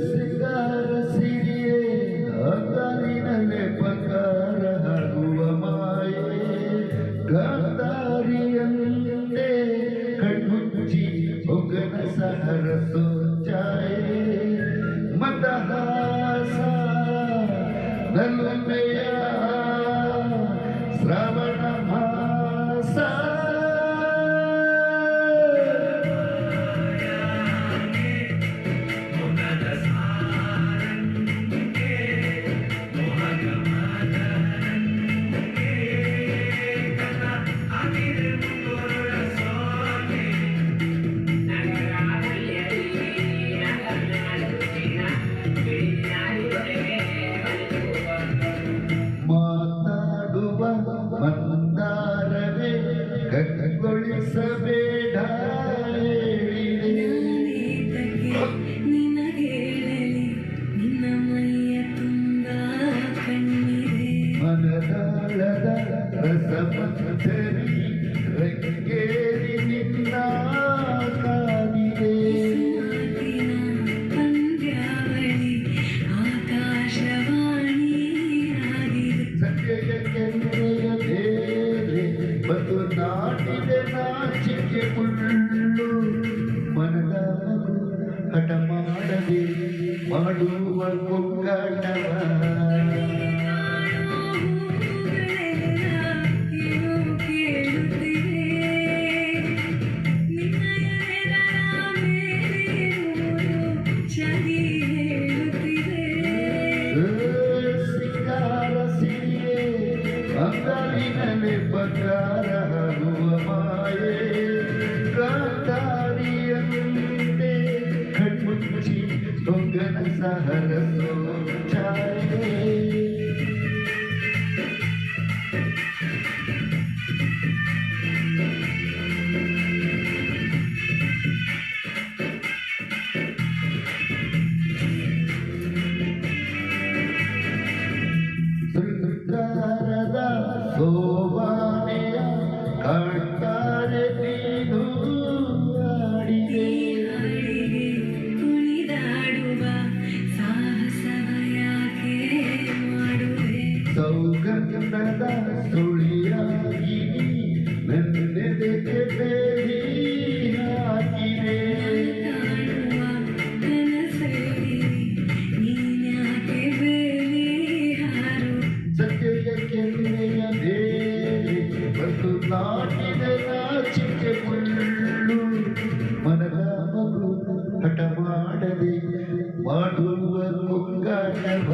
ಸಿಂಗಾರ ಸಿರಿಯೇ ಅಂಗಾಲಿನಲ್ಲೇ ಬಂಗಾರ ಆಗುವ ಮಾಯೆ ಗಾಂಧಾರಿಯಲ್ಲೇ ಕಣ್ಮುಚ್ಚಿ ಹೊಗನ ಸಹರ ಸೋಚಾಯೆ ಮದಹಾಸ ನಲ್ಲಮೆಯ ಶ್ರವಣ ಮಾಸ ಮಂದಾರವೇ ಕಗ್ಗೊಳಿಸಬೇಡ ನಿನಗೇಳಲಿ ನಿನ್ನ ಮೈಯ ತುಂಬ ಕಣ್ಣಿದೆ ಮನದಾಳದ ರಸಮಂಜರಿ ರಂಗೇರಿ ನಿನ್ನ ಕಾದಿದೆ ಪಂದ್ಯಾವಳಿ ಆಕಾಶವಾಣಿ ಆಗಿದೆ ಸಂಜೆಯ ಕೆನ್ನೆಯ ಬೇರೆ ಬಂದು ನಾಟಿದೆ ನಾಚಿಕೆ ಮುಳ್ಳು ಮನದ ಮಗು ಹಠ ಮಾಡದೆ ಮಾಡುವ ಕೊಂಗಾಟವ ಸಿಂಗಾರ ಸಿರಿಯೇ ಅಂಗಾಲಿನಲ್ಲೇ ಬಂಗಾರ ಆಗುವ ಮಾಯೆ ಗಾಂಧಾರಿಯಂತೆ ಕಣ್ಮುಚ್ಚಿ ಹೊಗನ ಸಹರ ಸೋಚಾಯೆ ಶೃಂಗಾರದ ಸೋವಾನೆಯ ಕಾಣ್ತಾರೆ ನೀನು ಆಡಿದೆ ಕುಣಿದಾಡುವ ಸಾಹಸವ ಯಾಕೆ ಮಾಡುವೆ ಸೌಗಂಧದ ಸುಳಿಯಾಗಿ ನನ್ನೆದೆಗೆ ಬೇಡಿ ಹಾಕಿದೆ ಕಾಣುವ ಕನಸಲ್ಲಿ ನೀನ್ಯಾಕೆ ಬೇಲಿ ಹಾರು ಸತ್ಯದ ಕೆನ್ನೆಯ ಬೇರೆ ಬಂದು ನಾಟಿದೆ ನಾಚಿಕೆ ಮುಳ್ಳು ಮನದ ಮಗು ಹಠ ಮಾಡದೆ ಮಾಡುವ ಕೊಂಗಾಟವ